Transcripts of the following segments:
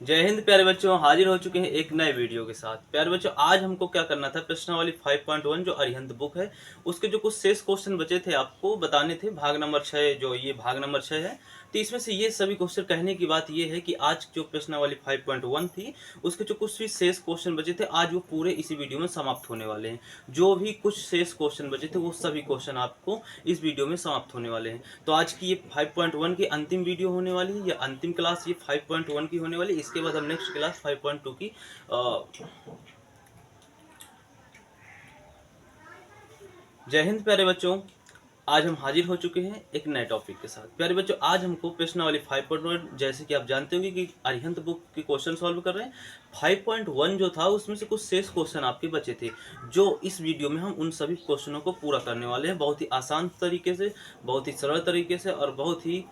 जय हिंद प्यारे बच्चों, हाजिर हो चुके हैं एक नए वीडियो के साथ। प्यारे बच्चों, आज हमको क्या करना था, प्रश्नावली 5.1 जो अरिहंत बुक है उसके जो कुछ शेष क्वेश्चन बचे थे आपको बताने थे। भाग नंबर 6 जो ये भाग नंबर 6 है, तो इसमें से ये सभी क्वेश्चन कहने की बात ये है कि आज जो प्रश्नावली 5.1 थी उसके जो कुछ भी शेष क्वेश्चन बचे थे आज वो पूरे इसी वीडियो में समाप्त होने वाले हैं। जो भी कुछ शेष क्वेश्चन बचे थे वो सभी क्वेश्चन आपको इस वीडियो में समाप्त होने वाले हैं। तो आज की ये 5.1 की अंतिम वीडियो होने वाली है, या अंतिम क्लास ये 5.1 की होने वाली है। इसके बाद हम नेक्स्ट क्लास 5.2 की जय हिंद प्यारे बच्चों, आज हम हाजिर हो चुके हैं एक नए टॉपिक के साथ। प्यारे बच्चों, आज हमको प्रश्नावली 5.1, जैसे कि आप जानते होंगे कि अरिहंत बुक के क्वेश्चन सॉल्व कर रहे हैं। 5.1 जो था उसमें से कुछ शेष क्वेश्चन आपके बचे थे, जो इस वीडियो में हम उन सभी क्वेश्चनों को पूरा करने वाले हैं, बहुत ही आसान तरीके से, बहुत ही सरल तरीके से और बहुत ही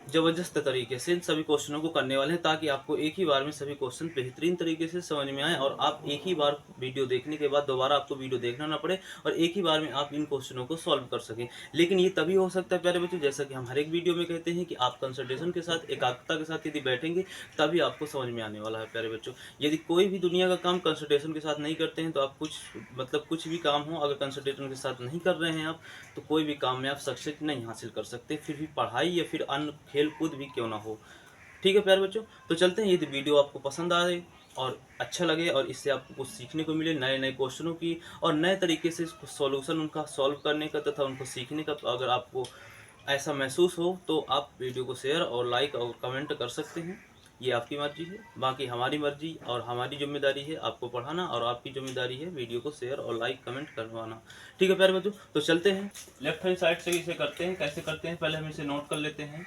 जबरदस्त तरीके से इन सभी क्वेश्चनों को करने वाले हैं, ताकि आपको एक ही बार में सभी क्वेश्चन बेहतरीन तरीके से समझ में आए और आप एक ही बार वीडियो देखने के बाद दोबारा आपको वीडियो देखना ना पड़े और एक ही बार में आप इन क्वेश्चनों को सॉल्व कर सकें। लेकिन ये तभी हो सकता है प्यारे बच्चों, जैसा कि हम हर एक वीडियो में कहते हैं कि आप कंसंट्रेशन के साथ, एकाग्रता के साथ यदि बैठेंगे तभी आपको समझ में आने वाला है। प्यारे बच्चों, यदि कोई भी दुनिया का काम कंसंट्रेशन के साथ नहीं करते हैं तो आप कुछ भी काम हो, अगर कंसंट्रेशन के साथ नहीं कर रहे हैं आप, तो कोई भी काम में आप सक्सेस नहीं हासिल कर सकते, फिर भी पढ़ाई या फिर अन्य खेल कूद भी क्यों ना हो। ठीक है प्यारे बच्चों, तो चलते हैं। यदि वीडियो आपको पसंद आए और अच्छा लगे और इससे आपको कुछ सीखने को मिले, नए नए क्वेश्चनों की और नए तरीके से सॉल्यूशन उनका सॉल्व करने का तथा उनको सीखने का, तो अगर आपको ऐसा महसूस हो तो आप वीडियो को शेयर और लाइक और कमेंट कर सकते हैं। ये आपकी मर्जी है, बाकी हमारी मर्जी और हमारी जिम्मेदारी है आपको पढ़ाना, और आपकी जिम्मेदारी है वीडियो को शेयर और लाइक कमेंट करवाना। ठीक है प्यारे बच्चों, तो चलते हैं। लेफ्ट हैंड साइड से इसे करते हैं। कैसे करते हैं पहले हम इसे नोट कर लेते हैं।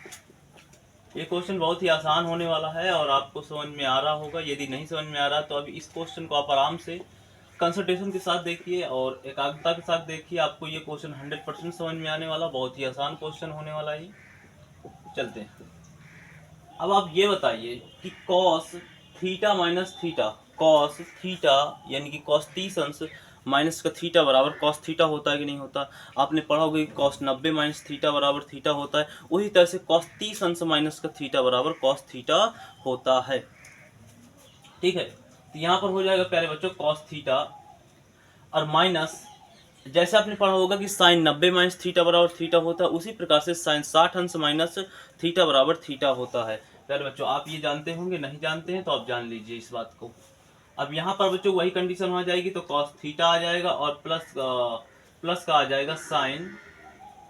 ये क्वेश्चन बहुत ही आसान होने वाला है और आपको समझ में आ रहा होगा। यदि नहीं समझ में आ रहा तो अभी इस क्वेश्चन को आप आराम से कंसंट्रेशन के साथ देखिए और एकाग्रता के साथ देखिए, आपको ये क्वेश्चन 100% समझ में आने वाला, बहुत ही आसान क्वेश्चन होने वाला है। चलते हैं। अब आप ये बताइए कि cos theta minus theta, cos theta यानी कि कॉस 30 अंश माइनस का थीटा बराबर कॉस थीटा होता है कि नहीं होता। आपने पढ़ा होगा कि कॉस 90 माइनस थीटा बराबर थीटा होता है, उसी तरह से कॉस 30 अंश माइनस का थीटा बराबर कॉस थीटा होता है। ठीक है, तो यहाँ पर हो जाएगा प्यारे बच्चों कॉस थीटा और माइनस, जैसे आपने पढ़ा होगा कि साइन 90 माइनस थीटा बराबर थीटा होता है, उसी प्रकार से साइन 60 अंश माइनस थीटा बराबर थीटा होता है। प्यारे बच्चों, आप ये जानते होंगे, नहीं जानते हैं तो आप जान लीजिए इस बात को। अब यहाँ पर बच्चों वही कंडीशन हो जाएगी, तो कॉस थीटा आ जाएगा और प्लस का आ जाएगा साइन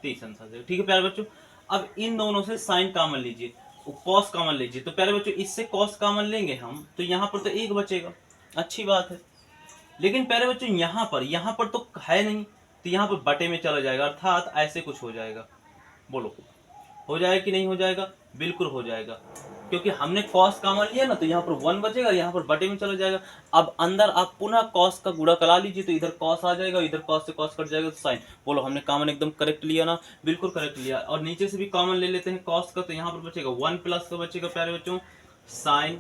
30 अंश आ जाएगा। ठीक है प्यारे बच्चों, अब इन दोनों से साइन कॉमन लीजिए, कॉस कॉमन लीजिए। तो प्यारे बच्चों इससे कॉस कॉमन लेंगे हम, तो यहाँ पर तो एक बचेगा, अच्छी बात है। लेकिन प्यारे बच्चों यहाँ पर तो है नहीं, तो यहाँ पर बटे में चला जाएगा, अर्थात ऐसे कुछ हो जाएगा। बोलो, हो जाएगा कि नहीं हो जाएगा? बिल्कुल हो जाएगा, क्योंकि हमने कॉस कॉमन लिया ना, तो यहाँ पर 1 बचेगा, यहाँ पर बटे में चला जाएगा। अब अंदर आप पुनः कॉस का गुणा करा लीजिए, तो इधर कॉस आ जाएगा, इधर कॉस से कॉस कट जाएगा, तो साइन। बोलो, हमने कॉमन एकदम करेक्ट लिया ना? बिल्कुल करेक्ट लिया। और नीचे से भी कॉमन ले लेते हैं कॉस का, तो यहाँ पर बचेगा 1 प्लस का बचेगा प्यारे बच्चों साइन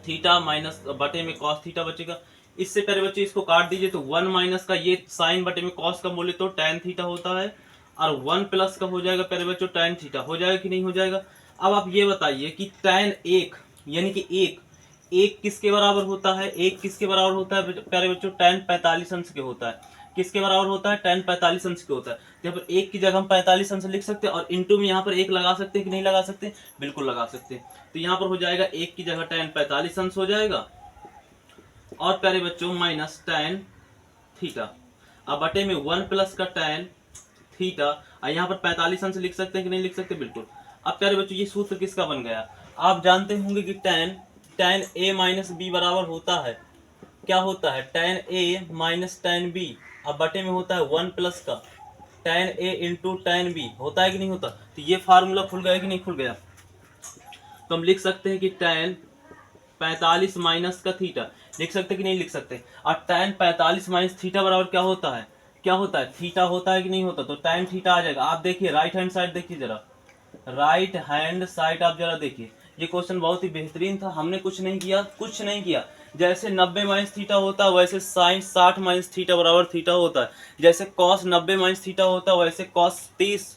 थीटा माइनस बटे में कॉस थीटा बचेगा। इससे पहले बच्चे इसको काट दीजिए, तो 1 माइनस का ये साइन बटे में कॉस का मूल्य तो tan थीटा होता है, और 1 प्लस का हो जाएगा प्यारे बच्चों tan थीटा। हो जाएगा कि नहीं हो जाएगा? अब आप ये बताइए कि tan 1 यानी कि एक किसके बराबर होता है? एक किसके बराबर होता है प्यारे बच्चों? tan 45 अंश के होता है। किसके बराबर होता है? tan 45 अंश के होता है। यहाँ पर एक की जगह हम 45 अंश लिख सकते हैं और इंटू में यहाँ पर एक लगा सकते हैं कि नहीं लगा सकते? बिल्कुल लगा सकते हैं। तो यहाँ पर हो जाएगा एक की जगह tan 45 अंश हो जाएगा, और प्यारे बच्चों माइनस tan थीटा, अब बटे में 1 प्लस का tan थीटा, और यहाँ पर 45 अंश लिख सकते हैं कि नहीं लिख सकते? बिल्कुल। अब प्यारे बच्चों ये सूत्र किसका बन गया? आप जानते होंगे कि tan a माइनस बी बराबर होता है, क्या होता है? tan a minus tan b, अब बटे में होता है 1 प्लस का tan a into tan b, होता है कि नहीं होता? तो ये फार्मूला खुल गया कि नहीं खुल गया? तो हम लिख सकते हैं कि tan 45 माइनस का थीटा, लिख सकते कि नहीं लिख सकते? और tan 45 माइनस थीटा बराबर क्या होता है? क्या होता है? थीटा होता है कि नहीं होता? तो tan थीटा आ जाएगा। आप देखिए राइट हैंड साइड देखिए जरा, राइट हैंड साइड आप जरा देखिए। ये क्वेश्चन बहुत ही बेहतरीन था, हमने कुछ नहीं किया, कुछ नहीं किया। जैसे 90 माइनस थीटा होता है वैसे साइन 60 माइनस थीटा बराबर थीटा होता है। जैसे कॉस 90 माइनस थीटा होता है वैसे कॉस 30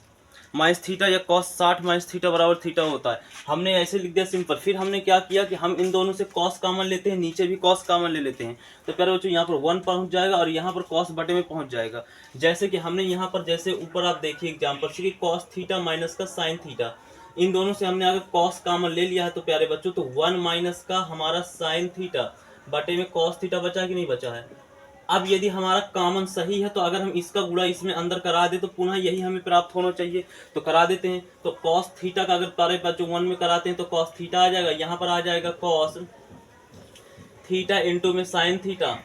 माइनस थीटा या कॉस 60 माइनस थीटा बराबर थीटा होता है। हमने ऐसे लिख दिया सिंपल। फिर हमने क्या किया कि हम इन दोनों से कॉस कॉमन लेते हैं, नीचे भी कॉस कॉमन ले लेते हैं। तो प्यारे बच्चों यहाँ पर 1 पहुंच जाएगा और यहाँ पर कॉस बटे में पहुंच जाएगा। जैसे कि हमने यहाँ पर जैसे ऊपर आप देखिए एग्जाम्पल से कि कॉस थीटा माइनस का साइन थीटा, इन दोनों से हमने अगर कॉस कॉमन ले लिया है तो प्यारे बच्चों तो 1 माइनस का हमारा साइन थीटा बटे में कॉस थीटा बचा कि नहीं बचा है। अब यदि हमारा कॉमन सही है तो अगर हम इसका गुणा इसमें अंदर करा दे तो पुनः यही हमें प्राप्त होना चाहिए, तो करा देते हैं। तो कॉस थीटा का अगर प्यारे बच्चों 1 में कराते हैं तो कॉस थीटा आ जाएगा, यहाँ पर आ जाएगा कॉस थीटा इंटू में साइन थीटा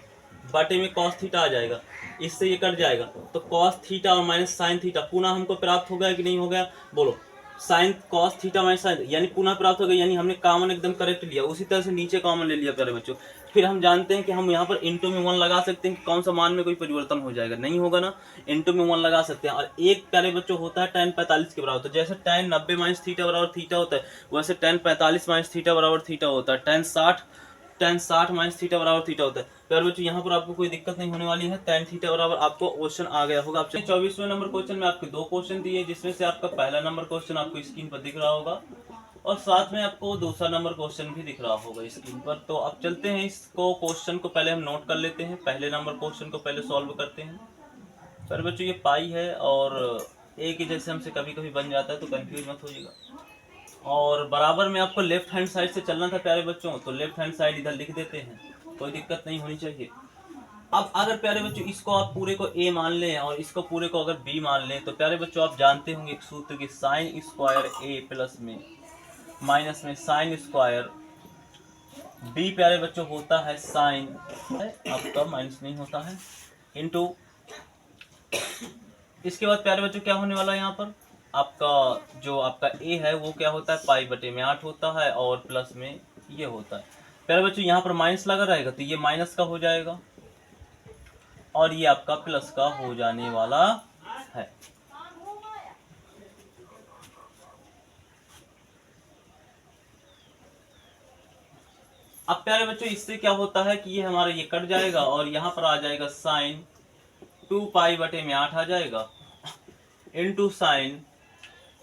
बटे में कॉस थीटा आ जाएगा, इससे ये कट जाएगा। तो कॉस थीटा और माइनस साइन थीटा पुनः हमको प्राप्त हो गया कि नहीं हो गया, बोलो। Sine cos theta minus sine यानी पुनः प्राप्त हो गया, यानी हमने कॉमन एकदम करेक्ट लिया। उसी तरह से नीचे कॉमन ले लिया प्यारे बच्चों। फिर हम जानते हैं कि हम यहाँ पर इंटू में 1 लगा सकते हैं कि कौन सा मान में कोई परिवर्तन हो जाएगा, नहीं होगा ना, इंटू में 1 लगा सकते हैं। और एक प्यारे बच्चों होता है tan 45 के बराबर। तो जैसे tan 90 माइनस थीटा बराबर थीटा होता है, वैसे tan 45 माइनस थीटा बराबर थीटा होता है। tan 60 माइनस थीटा बराबर थीटा होता है। प्यारे बच्चों यहाँ पर आपको कोई दिक्कत नहीं होने वाली है, tan थीटा बराबर आपको क्वेश्चन आ गया होगा। 24वें नंबर क्वेश्चन में आपके 2 क्वेश्चन दिए, जिसमें से आपका पहला नंबर क्वेश्चन आपको स्क्रीन पर दिख रहा होगा और साथ में आपको दूसरा नंबर क्वेश्चन भी दिख रहा होगा स्क्रीन पर। तो अब चलते हैं इसको क्वेश्चन को पहले हम नोट कर लेते हैं, पहले नंबर क्वेश्चन को पहले सॉल्व करते हैं। प्यारे बच्चों ये पाई है और ए के जैसे हमसे कभी कभी बन जाता है, तो कंफ्यूज मत होइएगा। और बराबर में आपको लेफ्ट हैंड साइड से चलना था प्यारे बच्चों, तो लेफ्ट हैंड साइड इधर लिख देते हैं, कोई दिक्कत नहीं होनी चाहिए। अब अगर प्यारे बच्चों इसको आप पूरे को a मान लें और इसको पूरे को अगर b मान लें, तो प्यारे बच्चों आप जानते होंगे एक सूत्र की साइन स्क्वायर a प्लस में माइनस में साइन स्क्वायर b प्यारे बच्चों होता है साइन, आपका माइनस नहीं होता है, इनटू इसके बाद प्यारे बच्चों क्या होने वाला है यहाँ पर आपका जो आपका a है वो क्या होता है पाई बटे में 8 होता है और प्लस में ये होता है। प्यारे बच्चों यहाँ पर माइनस लगा रहेगा तो ये माइनस का हो जाएगा और ये आपका प्लस का हो जाने वाला है। अब प्यारे बच्चों इससे क्या होता है कि ये हमारा ये कट जाएगा और यहाँ पर आ जाएगा साइन 2 पाई बटे में 8 आ जाएगा इनटू साइन,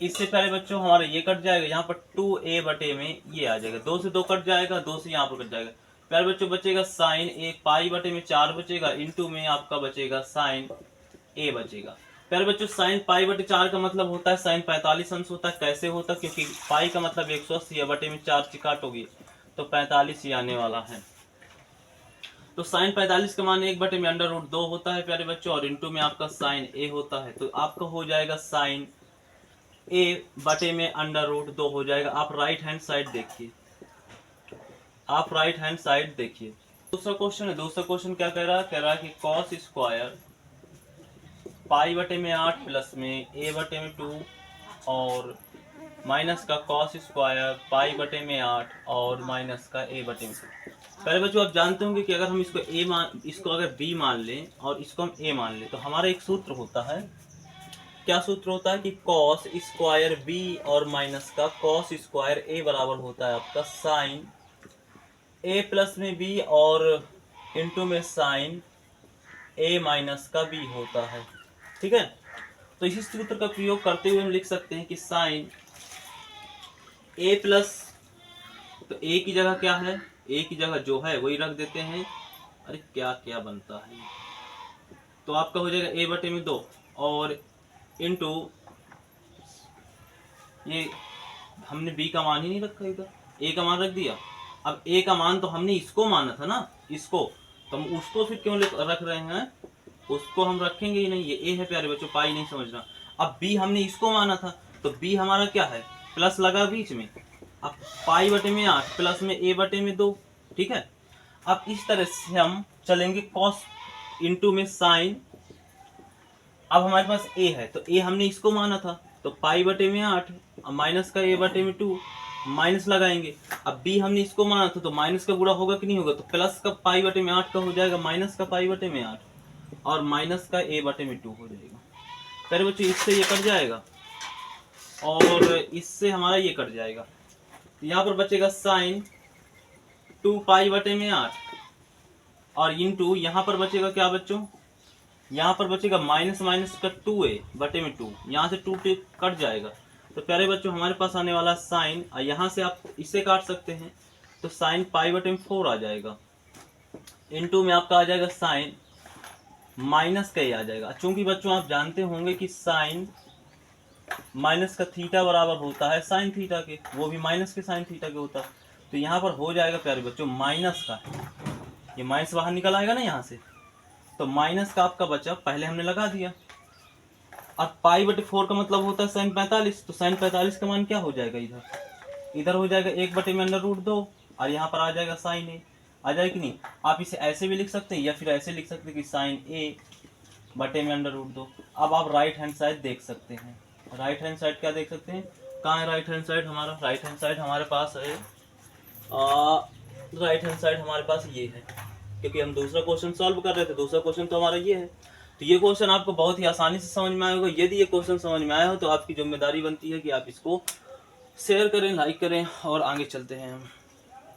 इससे प्यारे बच्चों हमारा ये कट जाएगा, यहाँ पर 2a बटे में ये आ जाएगा, 2 से 2 कट जाएगा, 2 से यहाँ पर कट जाएगा। प्यारे बच्चों बचेगा साइन एक पाई बटे में 4 बचेगा इनटू में आपका बचेगा साइन a बचेगा। प्यारे बच्चों साइन पाई बटे 4 का मतलब होता है साइन 45 अंश होता है। कैसे होता है, क्योंकि पाई का मतलब 180 है, बटे में 4 से काटोगे तो 45 ही आने वाला है। तो साइन 45 का मान 1 बटे में अंडर रूट 2 होता है प्यारे बच्चों और इनटू में आपका साइन a होता है, तो आपका हो जाएगा साइन a बटे में अंडर रूट 2 हो जाएगा। आप राइट हैंड साइड देखिए, आप राइट हैंड साइड देखिए। दूसरा क्वेश्चन है, दूसरा क्वेश्चन क्या कह रहा है, कह रहा है कि कॉस स्क्वायर पाई बटे में 8 प्लस में a बटे में 2 और माइनस का कॉस स्क्वायर पाई बटे में 8 और माइनस का a बटे में 2। पहले बच्चों आप जानते होंगे कि अगर हम इसको अगर b मान लें और इसको हम a मान लें तो हमारा एक सूत्र होता है, क्या सूत्र होता है कि कॉस स्क्वायर b और माइनस का कॉस स्क्वायर a बराबर होता है आपका साइन a प्लस में b और इनटू में साइन a माइनस का b होता है। ठीक है, तो इसी सूत्र का प्रयोग करते हुए हम लिख सकते हैं कि साइन a प्लस, तो a की जगह क्या है, a की जगह जो है वही रख देते हैं। अरे क्या क्या बनता है, तो आपका हो जाएगा a बटे में 2 और इनटू ये हमने b का मान ही नहीं रखा इधर, a का मान रख दिया। अब a का मान तो हमने इसको माना था ना, इसको, तो हम उसको फिर क्यों रख रहे हैं, उसको हम रखेंगे ही नहीं। ये a है प्यारे बच्चों, पाई नहीं समझना। अब b हमने इसको माना था तो b हमारा क्या है, प्लस लगा बीच में, अब पाई बटे में 8 प्लस में a बटे में 2। ठीक है, अब इस तरह से हम चलेंगे कॉस इनटू में साइन। अब हमारे पास a है तो a हमने इसको माना था तो पाई बटे में 8 माइनस का a बटे में 2 माइनस लगाएंगे। अब b हमने इसको माना था तो माइनस का गुणा होगा कि नहीं होगा, तो प्लस का पाई बटे में 8 का हो जाएगा माइनस का पाई बटे में 8 और माइनस का a बटे में 2 हो जाएगा। पहले बच्चों इससे ये कट जाएगा और इससे हमारा ये कट जाएगा, तो यहाँ पर बचेगा साइन 2 पाई बटे में 8 और इनटू यहाँ पर बचेगा क्या बच्चों, यहाँ पर बचेगा माइनस माइनस का 2a बटे में 2, यहाँ से 2 कट जाएगा। तो प्यारे बच्चों हमारे पास आने वाला साइन, यहाँ से आप इसे काट सकते हैं तो साइन पाई बटे में 4 आ जाएगा, इनटू में आपका आ जाएगा साइन माइनस का ही आ जाएगा। चूंकि बच्चों आप जानते होंगे कि साइन माइनस का थीटा बराबर होता है साइन थीटा के, वो भी माइनस के साइन थीटा के होता है। तो यहाँ पर हो जाएगा प्यारे बच्चों माइनस का, ये माइनस बाहर निकल आएगा ना यहाँ से, तो माइनस का आपका बचा, पहले हमने लगा दिया। अब पाई बटे 4 का मतलब होता है साइन 45, तो साइन 45 का मान क्या हो जाएगा, इधर हो जाएगा 1 बटे में √2 और यहाँ पर आ जाएगा साइन ए, आ जाएगा कि नहीं। आप इसे ऐसे भी लिख सकते हैं या फिर ऐसे लिख सकते हैं कि साइन ए बटे में √2। अब आप राइट हैंड साइड देख सकते हैं, राइट हैंड साइड क्या देख सकते हैं, कहाँ है राइट हैंड साइड हमारा, राइट हैंड साइड हमारे पास है, राइट हैंड साइड हमारे पास ये है, क्योंकि हम दूसरा क्वेश्चन सॉल्व कर रहे थे, दूसरा क्वेश्चन तो हमारा ये है। तो ये क्वेश्चन आपको बहुत ही आसानी से समझ में आया होगा। यदि ये क्वेश्चन समझ में आया हो तो आपकी जिम्मेदारी बनती है कि आप इसको शेयर करें, लाइक करें और आगे चलते हैं।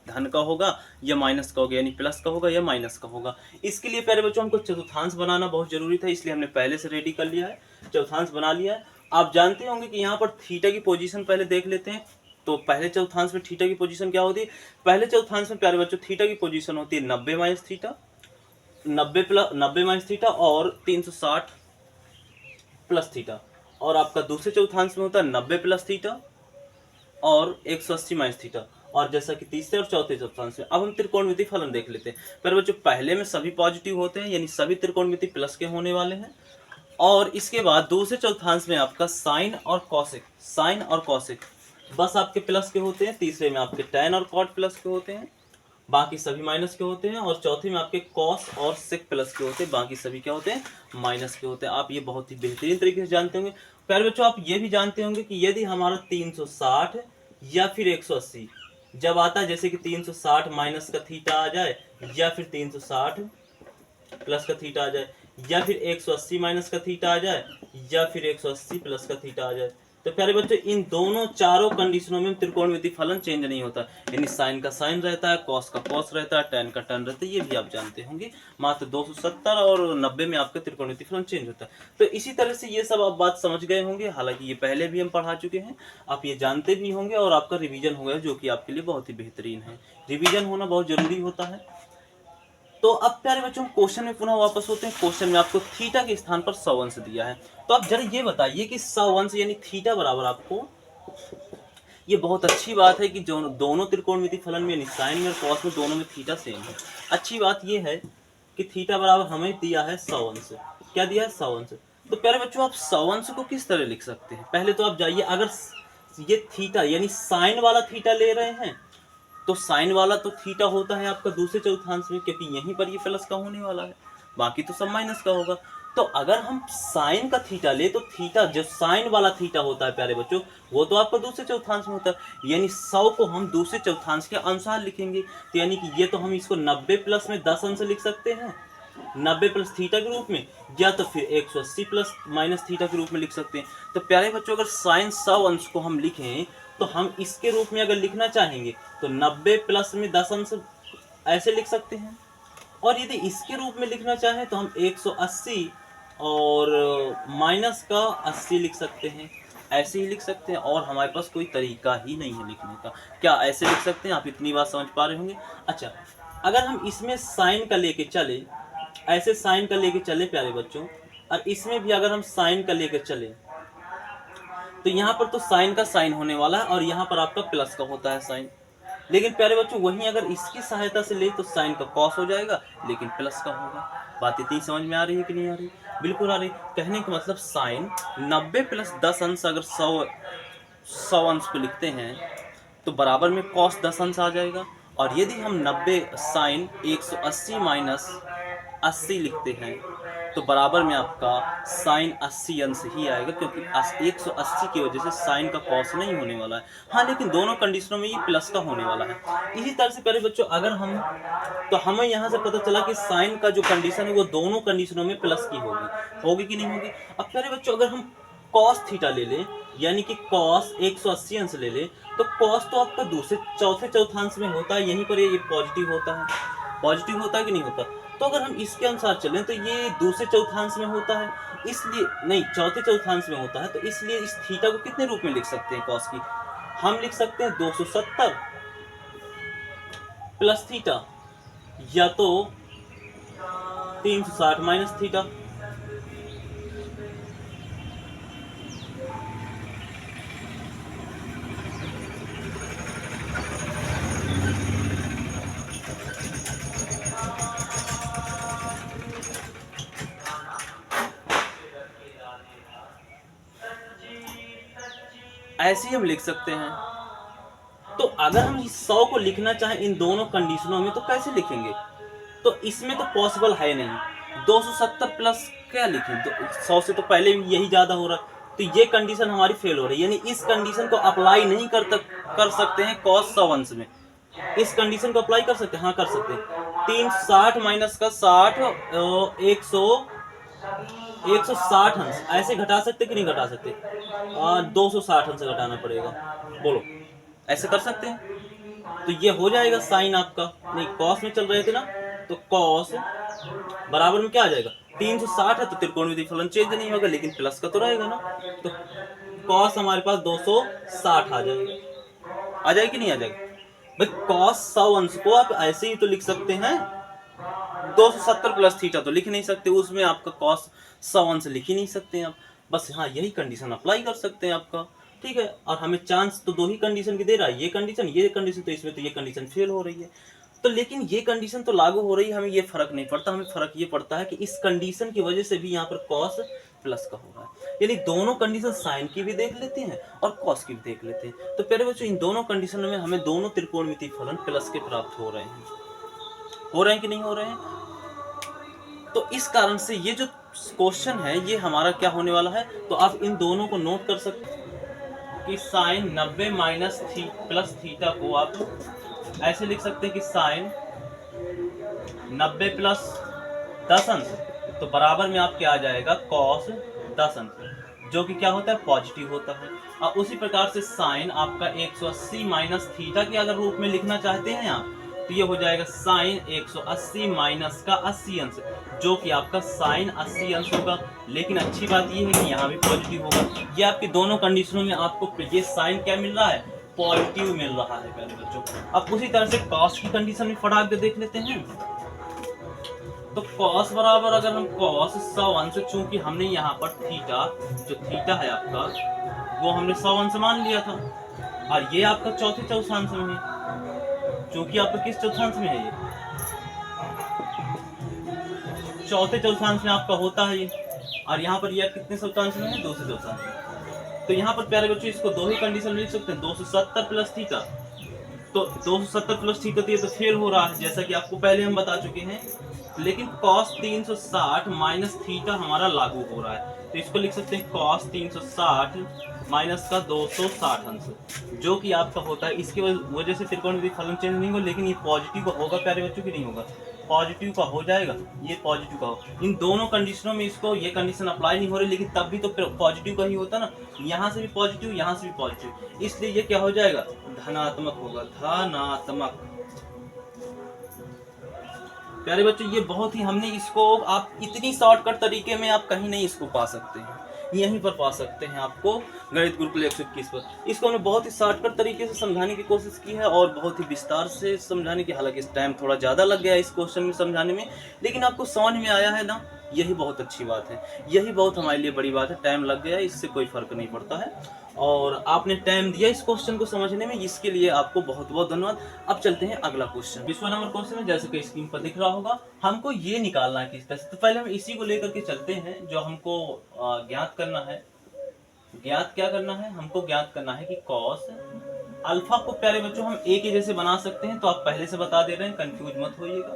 धन का होगा या माइनस का होगा, यानी प्लस का होगा या माइनस का होगा। इसके लिए प्यारे बच्चों हमको चतुर्थांश बनाना बहुत जरूरी था, इसलिए हमने पहले से रेडी कर लिया है, चतुर्थांश बना लिया है। आप जानते होंगे कि यहाँ पर थीटा की पोजीशन पहले देख लेते हैं। तो पहले चतुर्थांश में थीटा की पोजीशन क्या होती है, पहले चतुर्थांश में प्यारे बच्चों थीटा की पोजीशन होती है 90 माइनस थीटा, 90 माइनस थीटा और 360 प्लस थीटा, और आपका दूसरे चौथांश में होता है 90 प्लस थीटा और 180 माइनस थीटा, और जैसा कि तीसरे और चौथे चौथांश में। अब हम त्रिकोणमिति फलन देख लेते हैं। पर बच्चों पहले में सभी पॉजिटिव होते हैं, यानी सभी त्रिकोणमिति प्लस के होने वाले हैं, और इसके बाद दूसरे चौथांश में आपका साइन और कॉसेक, साइन और कॉसेक बस आपके प्लस के होते हैं, तीसरे में आपके टैन और कॉट प्लस के होते हैं, बाकी सभी माइनस के होते हैं, और चौथे में आपके कॉस और सेक प्लस के होते हैं, बाकी सभी क्या होते हैं, माइनस के होते हैं। आप ये बहुत ही बेहतरीन तरीके से जानते होंगे। प्यारे बच्चों आप ये भी जानते होंगे कि यदि हमारा 360 या फिर 180 जब आता है, जैसे कि 360 माइनस का थीटा आ जाए, या फिर 360 प्लस का थीटा आ जाए, या फिर 180 माइनस का थीटा आ जाए, या फिर 180 प्लस का थीटा आ जाए, तो प्यारे बच्चों इन दोनों चारों कंडीशनों में त्रिकोणमिति फलन चेंज नहीं होता, यानी साइन का साइन रहता है, कॉस का कॉस रहता है, टैन का टैन रहता है, ये भी आप जानते होंगे। मात्र 270 और 90 में आपका त्रिकोणमिति फलन चेंज होता है। तो इसी तरह से ये सब आप बात समझ गए होंगे, हालांकि ये पहले भी हम पढ़ा चुके हैं, आप ये जानते भी होंगे, और आपका रिविजन हो गया, जो कि आपके लिए बहुत ही बेहतरीन है। रिविजन होना बहुत जरूरी होता है। तो अब प्यारे बच्चों क्वेश्चन में पुनः वापस होते हैं। क्वेश्चन में आपको थीटा के स्थान पर 100 अंश दिया है, तो आप जरा ये बताइए कि 100 अंश यानी थीटा बराबर आपको, ये बहुत अच्छी बात है कि जो दोनों त्रिकोणमिति फलन में यानी साइन में और कॉस में दोनों में थीटा सेम है। अच्छी बात ये है कि थीटा बराबर हमें दिया है 100 अंश। क्या दिया है, 100 अंश। तो प्यारे बच्चों आप 100 अंश को किस तरह लिख सकते हैं, पहले तो आप जाइए, अगर ये थीटा यानी साइन वाला थीटा ले रहे हैं तो साइन वाला तो थीटा होता है आपका दूसरे चौथांश में, क्योंकि यहीं पर ये प्लस का होने वाला है, बाकी तो सब माइनस का होगा। तो अगर हम साइन का थीटा ले तो थीटा जो साइन वाला थीटा होता है प्यारे बच्चों, वो तो आपका दूसरे चौथांश में होता है, यानी 100 को हम दूसरे चौथांश के अनुसार लिखेंगे। तो यानी कि ये तो हम इसको 90 प्लस में 10 अंश लिख सकते हैं, 90 प्लस थीटा के रूप में, या तो फिर 180 प्लस माइनस थीटा के रूप में लिख सकते हैं। तो प्यारे बच्चों अगर साइन 100 अंश को हम लिखें तो हम इसके रूप में अगर लिखना चाहेंगे तो 90 प्लस में 10 अंश ऐसे लिख सकते हैं, और यदि इसके रूप में लिखना चाहें तो हम 180 और माइनस का 80 लिख सकते हैं, ऐसे ही लिख सकते हैं, और हमारे पास कोई तरीका ही नहीं है लिखने का। क्या ऐसे लिख सकते हैं, आप इतनी बात समझ पा रहे होंगे। अच्छा, अगर हम इसमें साइन का लेके चले, ऐसे साइन का लेके चले प्यारे बच्चों, और इसमें भी अगर हम साइन का लेकर चले तो यहाँ पर तो साइन का साइन होने वाला है, और यहाँ पर आपका प्लस का होता है साइन। लेकिन प्यारे बच्चों वहीं अगर इसकी सहायता से ले तो साइन का कॉस हो जाएगा, लेकिन प्लस का होगा। बात इतनी समझ में आ रही है कि नहीं आ रही, बिल्कुल आ रही। कहने का मतलब साइन 90 प्लस 10 अंश अगर 100 अंश को लिखते हैं तो बराबर में कॉस 10 अंश आ जाएगा, और यदि हम 90 साइन 180 माइनस 80 लिखते हैं तो बराबर में आपका साइन 80 अंश ही आएगा, क्योंकि 180 की वजह से साइन का कॉस नहीं होने वाला है। हाँ, लेकिन दोनों कंडीशनों में ये प्लस का होने वाला है। इसी तरह से प्यारे बच्चों अगर हम, तो हमें यहाँ से पता चला कि साइन का जो कंडीशन है वो दोनों कंडीशनों में प्लस की होगी कि नहीं होगी। अब प्यारे बच्चों अगर हम कॉस थीटा ले लें, यानी कि कॉस 180 अंश ले लें, तो कॉस तो आपका दूसरे चौथे चौथांश में होता है, यहीं पर ये पॉजिटिव होता है, पॉजिटिव होता है कि नहीं होता। तो अगर हम इसके अनुसार चलें तो ये दूसरे चौथांश में होता है, इसलिए नहीं चौथे चौथांश में होता है, तो इसलिए इस थीटा को कितने रूप में लिख सकते हैं कॉस की? हम लिख सकते हैं 270 प्लस थीटा, या तो 360 माइनस थीटा। ऐसे ही हम लिख सकते हैं। तो अगर हम इस 100 को लिखना चाहें इन दोनों कंडीशनों में तो कैसे लिखेंगे? तो इसमें तो पॉसिबल है नहीं। 270 प्लस क्या लिखें? तो 100 से तो पहले भी यही ज्यादा हो रहा है, तो ये कंडीशन हमारी फेल हो रही है, यानी इस कंडीशन को अप्लाई नहीं कर सकते हैं cos 100 अंश में। इस कंडीशन को अप्लाई कर सकते हैं, हाँ कर सकते हैं। 360 माइनस का 60 160 अंश ऐसे घटा सकते कि नहीं घटा सकते? 260 अंश घटाना पड़ेगा, बोलो ऐसे कर सकते हैं? तो ये हो जाएगा साइन आपका, नहीं कॉस में चल रहे थे ना, तो कॉस बराबर में क्या आ जाएगा? 360 है तो त्रिकोणमिति फलन चेंज नहीं होगा, लेकिन प्लस का तो रहेगा ना, तो कॉस हमारे पास 260 आ जाएगा। आ जाएगी नहीं आ जाएगा? भाई कॉस 100 अंश को आप ऐसे ही तो लिख सकते हैं, 270 प्लस थीटा तो लिख नहीं सकते, उसमें आपका कॉस 100 अंश लिख ही नहीं सकते आप। बस हाँ यही कंडीशन अप्लाई कर सकते हैं आपका, ठीक है। और हमें चांस तो दो ही कंडीशन की दे रहा है, ये कंडीशन, तो इसमें तो ये कंडीशन फेल हो रही है। तो लेकिन ये कंडीशन तो लागू हो रही है, हमें ये फर्क नहीं पड़ता, हमें फर्क ये पड़ता है कि इस कंडीशन की वजह से भी यहाँ पर कॉस प्लस का हो रहा है, यानी दोनों कंडीशन साइन की भी देख लेते हैं और कॉस की भी देख लेते हैं। तो प्यारे बच्चों इन दोनों कंडीशनों में हमें दोनों त्रिकोणमितीय फलन प्लस के प्राप्त हो रहे हैं कि नहीं हो रहे हैं? तो इस कारण से ये जो क्वेश्चन है ये हमारा क्या होने वाला है, तो आप इन दोनों को नोट कर सकते हैं कि साइन 90 माइनस प्लस थीटा को आप ऐसे लिख सकते हैं कि साइन 90 प्लस 10 अंश तो बराबर में आपके आ जाएगा कॉस 10 अंश, जो कि क्या होता है? पॉजिटिव होता है। और उसी प्रकार से साइन आपका 180 माइनस थीटा के अगर रूप में लिखना चाहते हैं आप, तो ये हो जाएगा साइन 180 माइनस का 80 अंश, जो कि आपका साइन 80 अंश होगा। लेकिन अच्छी बात ये है कि यहाँ भी पॉजिटिव होगा। ये आपकी दोनों कंडीशनों में आपको ये साइन क्या मिल रहा है? पॉजिटिव मिल रहा है प्यारे बच्चों। अब उसी तरह से कॉस की कंडीशन में फटाक से देख लेते हैं। तो कॉस बराबर अगर हम कॉस 100 अंश, चूंकि हमने यहाँ पर थीटा जो थीटा है आपका वो हमने 100 अंश मान लिया था, और ये आपका चौथे चौथांश में है, क्योंकि आपका किस चौथांश में है? ये चौथे चौथांश में आपका होता है ये, और यहाँ पर ये कितने चौथांश में है? दूसरे चौथांश में। तो यहाँ पर प्यारे बच्चों इसको दो ही कंडीशन में लिख सकते हैं, 270 प्लस थीटा। तो 270 प्लस थीटा तो ये तो फेल हो रहा है, जैसा कि आपको पहले हम बता चुके हैं। लेकिन cos 360 माइनस थीटा हमारा लागू हो रहा है, तो इसको लिख सकते हैं cos 360 माइनस का 260 अंश, जो कि आपका होता है। इसकी वजह से त्रिकोणमितीय फलन चेंज नहीं होगा, लेकिन ये पॉजिटिव का होगा प्यारे बच्चों की नहीं होगा? पॉजिटिव का हो जाएगा, ये पॉजिटिव का हो। इन दोनों कंडीशनों में इसको ये कंडीशन अप्लाई नहीं हो रही, लेकिन तब भी तो पॉजिटिव का ही होता ना, यहाँ से भी पॉजिटिव, यहाँ से भी पॉजिटिव, इसलिए ये क्या हो जाएगा? धनात्मक होगा, धनात्मक। प्यारे बच्चों ये बहुत ही हमने इसको आप इतनी शॉर्टकट तरीके में आप कहीं नहीं इसको पा सकते हैं, यहीं पर पा सकते हैं आपको गणित गुरुकुल 121 पर। इसको हमने बहुत ही शॉर्टकट तरीके से समझाने की कोशिश की है और बहुत ही विस्तार से समझाने की, हालांकि इस टाइम थोड़ा ज़्यादा लग गया इस क्वेश्चन में समझाने में, लेकिन आपको समझ में आया है ना, यही बहुत अच्छी बात है, यही बहुत हमारे लिए बड़ी बात है। टाइम लग गया इससे कोई फर्क नहीं पड़ता है, और आपने टाइम दिया इस क्वेश्चन को समझने में, इसके लिए आपको बहुत बहुत धन्यवाद। अब चलते हैं अगला क्वेश्चन। 20वां नंबर क्वेश्चन है, जैसे कि स्क्रीन पर दिख रहा होगा, हमको ये निकालना है किस तरह से। तो पहले हम इसी को लेकर के चलते हैं जो हमको ज्ञात करना है। ज्ञात क्या करना है? हमको ज्ञात करना है कि कॉस अल्फा को प्यारे बच्चों हम ए के जैसे बना सकते हैं, तो आप पहले से बता दे रहे हैं, कंफ्यूज मत होइएगा।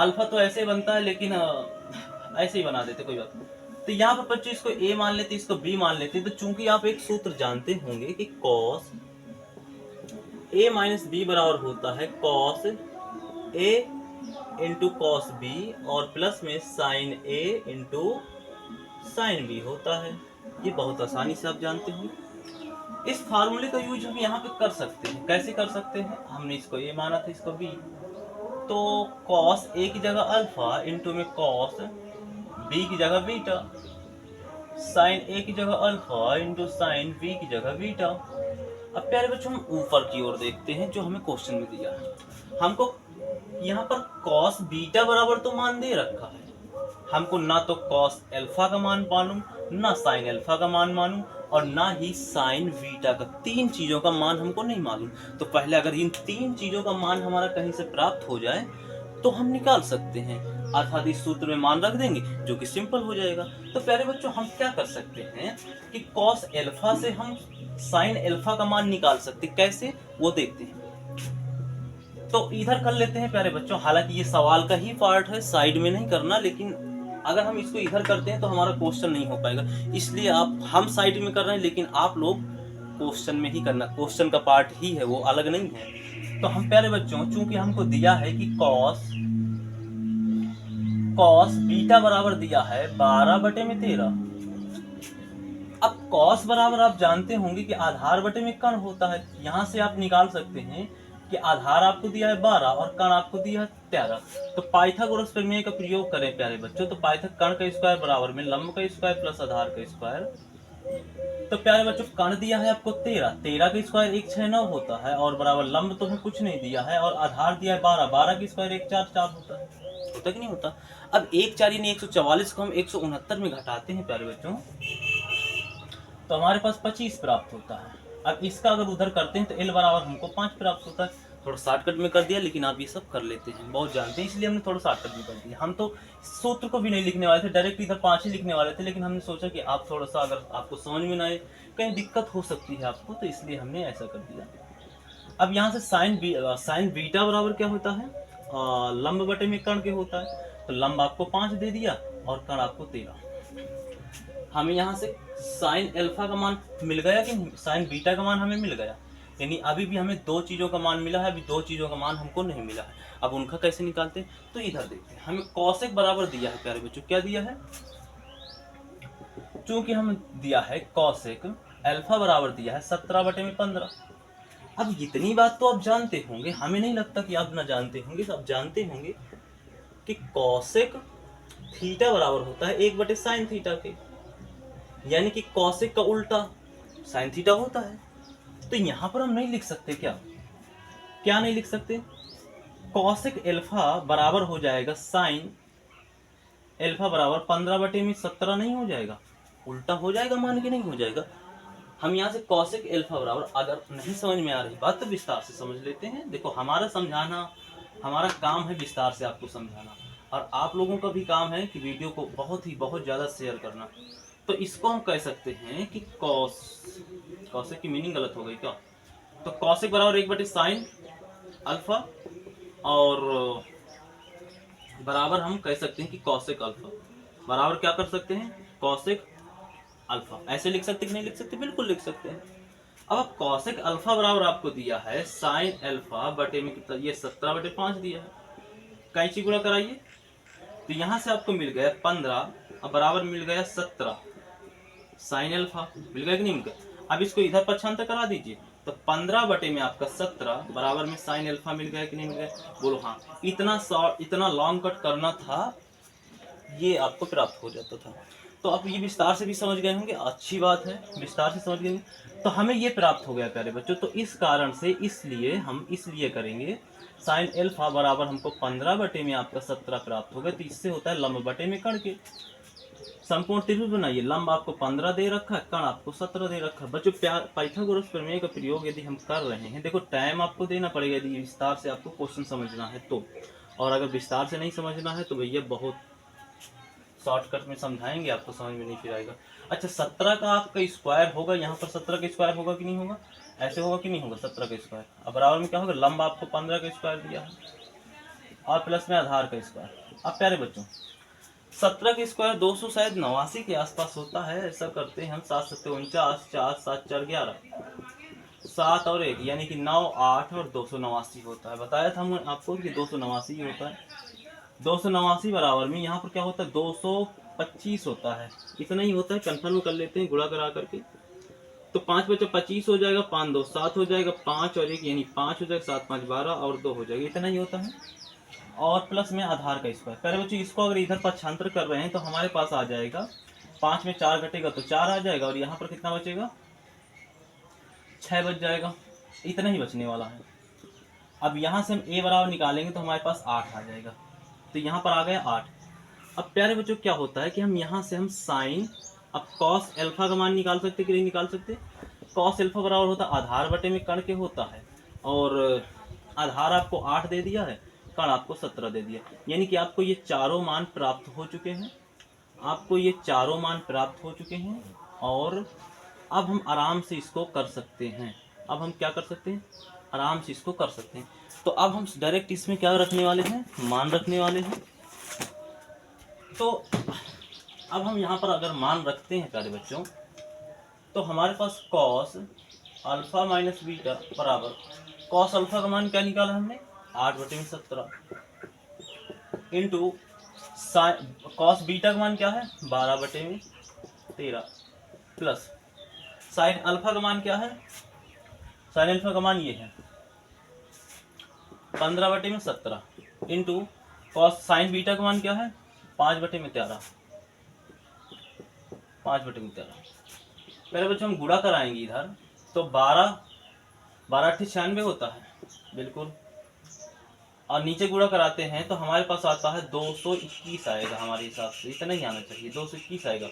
अल्फा तो ऐसे बनता है, लेकिन ऐसे ही बना देते, कोई बात नहीं। तो यहाँ पर बच्चों इसको a मान लेते, इसको b मान लेते। तो चूंकि आप एक सूत्र जानते होंगे कि cos a माइनस b बराबर होता है cos a into cos b, और प्लस में sin a into sin b होता है। ये बहुत आसानी से आप जानते हो। इस फार्मूले का यूज हम यहाँ पे कर सकते हैं। कैसे कर सकते हैं? हमने इसको a माना था, इसको b, तो कॉस ए की जगह अल्फा इंटू में कॉस बी की जगह बीटा, साइन ए की जगह अल्फा इंटू साइन बी की जगह बीटा। अब प्यारे बच्चों हम ऊपर की ओर देखते हैं जो हमें क्वेश्चन में दिया है। हमको यहाँ पर कॉस बीटा बराबर तो मान दे रखा है, हमको ना तो कॉस अल्फा का मान मालूम, ना साइन अल्फा का मान मालूम, और ना ही साइन बीटा का, तीन चीजों का मान हमको नहीं मालूम। तो पहले अगर इन तीन चीजों का मान हमारा कहीं से प्राप्त हो जाए तो हम निकाल सकते हैं, अर्थात इस सूत्र में मान रख देंगे जो कि सिंपल हो जाएगा। तो प्यारे बच्चों हम क्या कर सकते हैं कि कॉस अल्फा से हम साइन अल्फा का मान निकाल सकते, कैसे वो देखते हैं। तो इधर कर लेते हैं प्यारे बच्चों, हालांकि ये सवाल का ही पार्ट है, साइड में नहीं करना, लेकिन अगर हम इसको इधर करते हैं तो हमारा क्वेश्चन नहीं हो पाएगा, इसलिए हम साइड में कर रहे हैं, लेकिन आप लोग क्वेश्चन में ही करना, क्वेश्चन का पार्ट ही है वो, अलग नहीं है। तो हम प्यारे बच्चों चूंकि हमको दिया है कि कॉस बीटा बराबर दिया है 12/13। अब कॉस बराबर आप जानते होंगे कि आधार बटे में कण होता है, यहां से आप निकाल सकते हैं कि आधार आपको दिया है 12 और कण आपको दिया है 13। तो पाइथागोरस प्रमेय का प्रयोग करें प्यारे बच्चों, तो कण का स्क्वायर बराबर में लंब का स्क्वायर प्लस आधार का स्क्वायर। तो प्यारे बच्चों कण दिया है आपको 13, 13 का स्क्वायर 169 होता है, और बराबर लंब तो हमें कुछ नहीं दिया है, और आधार दिया है 12, 12 का स्क्वायर 144 होता कि नहीं होता। अब 1 4 यानी 144 को हम 169 में घटाते हैं प्यारे बच्चों, तो हमारे पास 25 प्राप्त होता है। अब इसका अगर उधर करते हैं तो L बराबर हमको 5 प्राप्त होता है। थोड़ा शॉर्टकट में कर दिया, लेकिन आप ये सब कर लेते हैं, बहुत जानते हैं, इसलिए हमने थोड़ा शॉर्टकट में कर दिया। हम तो सूत्र को भी नहीं लिखने वाले थे, डायरेक्ट इधर 5 ही लिखने वाले थे, लेकिन हमने सोचा कि आप थोड़ा सा अगर आपको समझ में ना आए, कहीं दिक्कत हो सकती है आपको, तो इसलिए हमने ऐसा कर दिया। अब यहाँ से साइन बीटा बराबर क्या होता है, लंब बटे में कण के होता है। तो लंब आपको 5 दे दिया और कण आपको 13। हमें यहाँ से साइन अल्फा का मान मिल गया कि नहीं, साइन बीटा का मान हमें मिल गया, यानी अभी भी हमें दो चीजों का मान मिला है, अभी दो चीजों का मान हमको नहीं मिला है। अब उनका कैसे निकालते हैं, तो इधर देखते हैं। हमें कॉसेक बराबर दिया है प्यारे बच्चों, क्या दिया है, चूंकि हम दिया है कॉसेक अल्फा बराबर दिया है 17/15। अब इतनी बात तो आप जानते होंगे, हमें नहीं लगता कि आप ना जानते होंगे, सब जानते होंगे कि कॉसेक थीटा बराबर होता है 1/sin थीटा के, यानी कि कॉसेक का उल्टा साइन थीटा होता है। तो यहां पर हम नहीं लिख सकते, क्या नहीं लिख सकते, कॉसेक अल्फा बराबर हो जाएगा साइन अल्फा बराबर 15/17 नहीं हो जाएगा, उल्टा हो जाएगा, मान के नहीं हो जाएगा। हम यहाँ से कॉसेक अल्फा बराबर, अगर नहीं समझ में आ रही बात तो विस्तार से समझ लेते हैं। देखो हमारा समझाना, हमारा काम है विस्तार से आपको समझाना, और आप लोगों का भी काम है कि वीडियो को बहुत ज्यादा शेयर करना। तो इसको हम कह सकते हैं कि कॉसेक की मीनिंग गलत हो गई क्या, तो कॉसेक बराबर 1/sin अल्फा, और बराबर हम कह सकते हैं कि कॉसेक अल्फा बराबर क्या कर सकते हैं, कॉसेक अल्फा। ऐसे लिख सकते कि नहीं लिख सकते, बिल्कुल लिख सकते हैं। अब कॉसेक अल्फा बराबर आपको दिया है साइन अल्फा बटे में कितना, ये 17/5 दिया है, कैंची गुणा कराइए, तो यहां से आपको मिल गया 15, अब बराबर मिल गया 17 साइन अल्फा, मिल गया कि नहीं मिल गया। अब इसको इधर पक्षांतर करा दीजिए, तो 15 बटे में आपका 17 बराबर में साइन अल्फा मिल गया कि नहीं मिल गया, बोलो हाँ। इतना लॉन्ग कट करना था, ये आपको प्राप्त हो जाता था। तो आप ये विस्तार से भी समझ गए होंगे, अच्छी बात है, विस्तार से समझ गए। तो हमें ये प्राप्त हो गया प्यारे बच्चों, तो इस कारण से इसलिए करेंगे साइन अल्फा बराबर हमको 15 बटे में आपका 17 प्राप्त हो गया। तो इससे होता है लंब बटे में कण के, संपूर्ण त्रिभुज बनाइए, लंब आपको 15 दे रखा है, कण आपको 17 दे रखा है। बच्चों पाइथागोरस प्रमेय का प्रयोग यदि हम कर रहे हैं, देखो टाइम आपको देना पड़ेगा यदि विस्तार से आपको क्वेश्चन समझना है तो, और अगर विस्तार से नहीं समझना है तो भैया बहुत शॉर्टकट में समझाएंगे, आपको समझ में नहीं फिर आएगा। अच्छा 17 का आपका स्क्वायर होगा, यहाँ पर 17 का स्क्वायर होगा कि नहीं होगा, ऐसे होगा कि नहीं होगा 17 का स्क्वायर। अब बराबर में क्या होगा, लंब आपको 15 का स्क्वायर दिया है और प्लस में आधार का स्क्वायर। अब प्यारे बच्चों 17 का स्क्वायर 200 शायद 89 के आसपास होता है, ऐसा करते हैं हम 7 7 49, 4 7 4 11, 7 और 1 यानी कि 9 8 और 289 होता है। बताया था हम आपको कि 289 होता है। 289 बराबर में यहाँ पर क्या होता है, 225 होता है, इतना ही होता है, कंफर्म कर लेते हैं गुणा करा करके। तो 5 बचा 25 हो जाएगा, 5 2 7 हो जाएगा, 5 और 1 यानी 5 हो जाएगा, 7 5 12 और 2 हो जाएगा, इतना ही होता है। और प्लस में आधार का स्क्वायर। प्यारे बच्चों इसको अगर इधर पक्षांतर कर रहे हैं तो हमारे पास आ जाएगा 5 में 4 घटेगा तो 4 आ जाएगा, और यहाँ पर कितना बचेगा 6 बच जाएगा। इतना ही बचने वाला है। अब यहाँ से हम a बराबर निकालेंगे तो हमारे पास 8 आ जाएगा, तो यहाँ पर आ गया 8। अब प्यारे बच्चों क्या होता है कि हम यहाँ से हम साइन, अब कॉस एल्फा का मान निकाल सकते कि नहीं निकाल सकते। कॉस एल्फा बराबर होता है आधार बटे में कण के होता है, और आधार आपको 8 दे दिया है, कण आपको 17 दे दिया, यानी कि आपको ये चारों मान प्राप्त हो चुके हैं। आपको ये चारों मान प्राप्त हो चुके हैं, और अब हम आराम से इसको कर सकते हैं। अब हम क्या कर सकते हैं, आराम से इसको कर सकते हैं। तो अब हम डायरेक्ट इसमें क्या रखने वाले हैं, मान रखने वाले हैं। तो अब हम यहाँ पर अगर मान रखते हैं प्यारे बच्चों, तो हमारे पास कॉस अल्फा माइनस बीटा बराबर, कॉस अल्फा का मान क्या निकाला हमने 8/17 इंटू कॉस बीटा का मान क्या है 12/13 प्लस साइन अल्फा का मान क्या है, साइन अल्फा का मान ये है 15/17 इंटू कॉस साइन बीटा का मान क्या है 5/13 पहले बच्चों हम गुणा कराएंगे इधर, तो 12 96 होता है बिल्कुल, और नीचे गुणा कराते हैं तो हमारे पास आता है 221 आएगा। हमारे हिसाब से इतना ही आना चाहिए, 221 आएगा।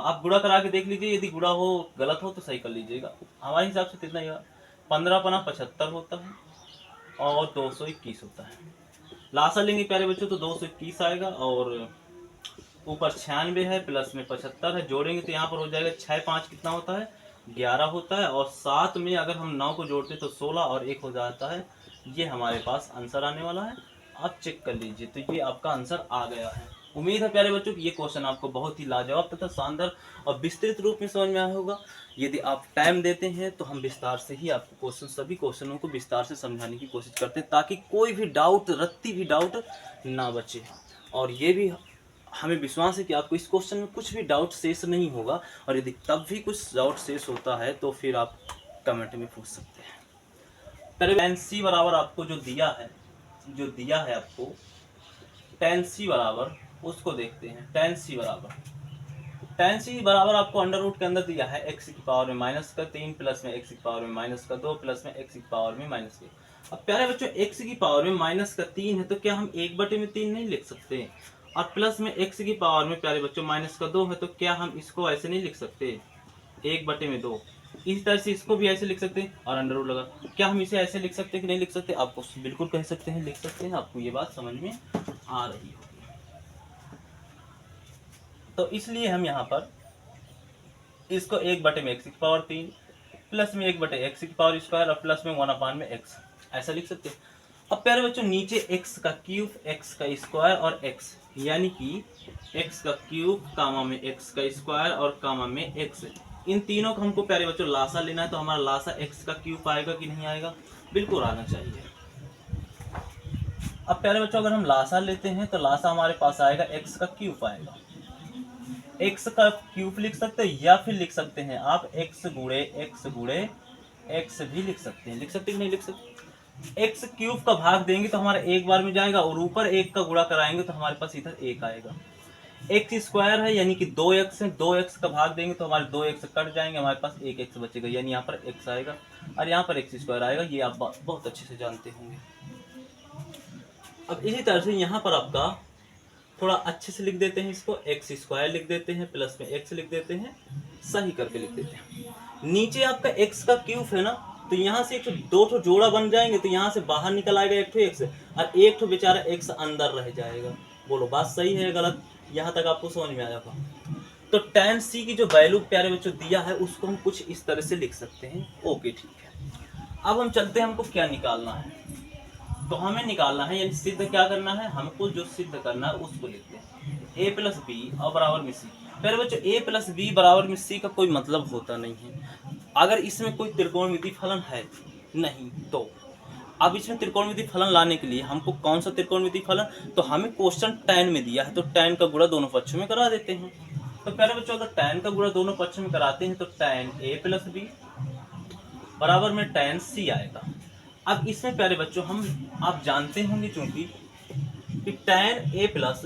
आप गुणा करा के देख लीजिए, यदि गुणा हो गलत हो तो सही कर लीजिएगा। हमारे हिसाब से कितना ही 15×75 होता है और 221 होता है। लासा लेंगे प्यारे बच्चों तो 221 आएगा, और ऊपर 96 है, प्लस में 75 है, जोड़ेंगे तो यहाँ पर हो जाएगा 6×5 कितना होता है 11 होता है, और 7 में अगर हम 9 को जोड़ते तो 16 और 1 हो जाता है। ये हमारे पास आंसर आने वाला है, आप चेक कर लीजिए। तो ये आपका आंसर आ गया है। उम्मीद है प्यारे बच्चों कि ये क्वेश्चन आपको बहुत ही लाजवाब तथा शानदार और विस्तृत रूप में समझ में आया होगा। यदि आप टाइम देते हैं तो हम विस्तार से ही आपको क्वेश्चन, सभी क्वेश्चनों को विस्तार से समझाने की कोशिश करते हैं, ताकि कोई भी डाउट, रत्ती भी डाउट ना बचे। और ये भी हमें विश्वास है कि आपको इस क्वेश्चन में कुछ भी डाउट शेष नहीं होगा, और यदि तब भी कुछ डाउट शेष होता है तो फिर आप कमेंट में पूछ सकते हैं। tan c बराबर आपको जो दिया है आपको tan c बराबर, उसको देखते हैं। tan c बराबर आपको अंडर रूट के अंदर दिया है x की पावर में -3 प्लस में x की पावर में -2 प्लस में x की पावर में -3। अब प्यारे बच्चों x की पावर में -3 है तो क्या हम 1/3 नहीं लिख सकते, और प्लस में x की पावर में प्यारे बच्चों -2 है तो क्या हम इसको ऐसे नहीं लिख सकते 1/2। इसी तरह से इसको भी ऐसे लिख सकते हैं, और अंडर रूट लगा, क्या हम इसे ऐसे लिख सकते हैं कि नहीं लिख सकते, आपको बिल्कुल कह सकते हैं, लिख सकते हैं। आपको ये बात समझ में आ रही होगी। तो इसलिए हम यहाँ पर इसको 1/x की पावर 3 प्लस में 1/x की पावर स्क्वायर और प्लस में 1/x ऐसा लिख सकते हैं। अब प्यारे बच्चों नीचे x का क्यूब, x का स्क्वायर और x, यानी कि x का क्यूब कामा में x का स्क्वायर और कामा में x, इन तीनों को हमको प्यारे बच्चों लासा लेना है। तो हमारा लासा x का क्यूब आएगा कि नहीं आएगा, बिल्कुल आना चाहिए। अब प्यारे बच्चों अगर हम लासा लेते हैं तो लासा हमारे पास आएगा x का क्यूब आएगा। x का क्यूब लिख सकते हैं, या फिर लिख सकते हैं आप x गुणे x भी लिख सकते हैं। लिख सकते कि नहीं लिख सकते। x क्यूब का भाग देंगे तो हमारा एक बार में जाएगा, और ऊपर 1 का गुणा कराएंगे तो हमारे पास इधर 1 आएगा। x स्क्वायर है यानी कि 2x है, 2x का भाग देंगे तो हमारे 2x कट जाएंगे, हमारे पास 1x बचेगा, यानी यहाँ पर x आएगा और यहाँ पर x स्क्वायर आएगा। ये आप बहुत अच्छे से जानते होंगे। अब इसी तरह से यहाँ पर आपका थोड़ा अच्छे से लिख देते हैं, इसको x स्क्वायर लिख देते हैं, प्लस में x लिख देते हैं, सही करके लिख देते हैं। नीचे आपका x का क्यूब है ना, तो यहाँ से एक दो ठो जोड़ा बन जाएंगे, तो यहाँ से बाहर निकल आएगा एक ठो x, और एक ठो बेचारा x अंदर रह जाएगा। बोलो बात सही है गलत, यहाँ तक आपको समझ में आया होगा। तो tan c की जो वैल्यू प्यारे बच्चों दिया है उसको हम कुछ इस तरह से लिख सकते हैं। ओके ठीक है, अब हम चलते हैं, हमको क्या निकालना है। तो हमें निकालना है, यानी सिद्ध क्या करना है, हमको जो सिद्ध करना है उसको लिखते हैं। a प्लस बी और बराबर में c। प्यारे बच्चों a प्लस बी बराबर में c का कोई मतलब होता नहीं है अगर इसमें कोई त्रिकोणमिति फलन है नहीं तो। अब इसमें त्रिकोणमिति फलन लाने के लिए हमको कौन सा त्रिकोणमिति फलन, तो हमें क्वेश्चन tan में दिया है, तो tan का गुणा दोनों पक्षों में करा देते हैं। तो प्यारे बच्चों अगर tan का गुणा दोनों पक्षों में कराते हैं तो tan a प्लस बी बराबर में tan c आएगा। अब इसमें प्यारे बच्चों आप जानते होंगे, चूंकि कि tan a प्लस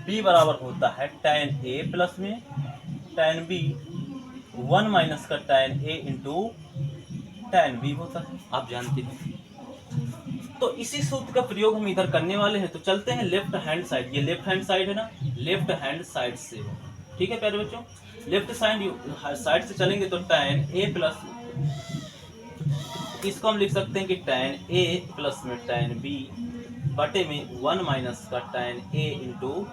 b बराबर होता है tan a प्लस में tan b 1 माइनस का tan a into tan b होता है, आप जानते हैं। तो इसी सूत्र का प्रयोग हम इधर करने वाले हैं। तो चलते हैं लेफ्ट हैंड साइड, ये लेफ्ट हैंड साइड है ना, लेफ्ट हैंड साइड से, ठीक है प्यारे बच्चों, लेफ्ट साइड से चलेंगे तो tan a प्लस, इसको हम लिख सकते हैं कि tan a प्लस में tan b बटे में 1 माइनस का tan a into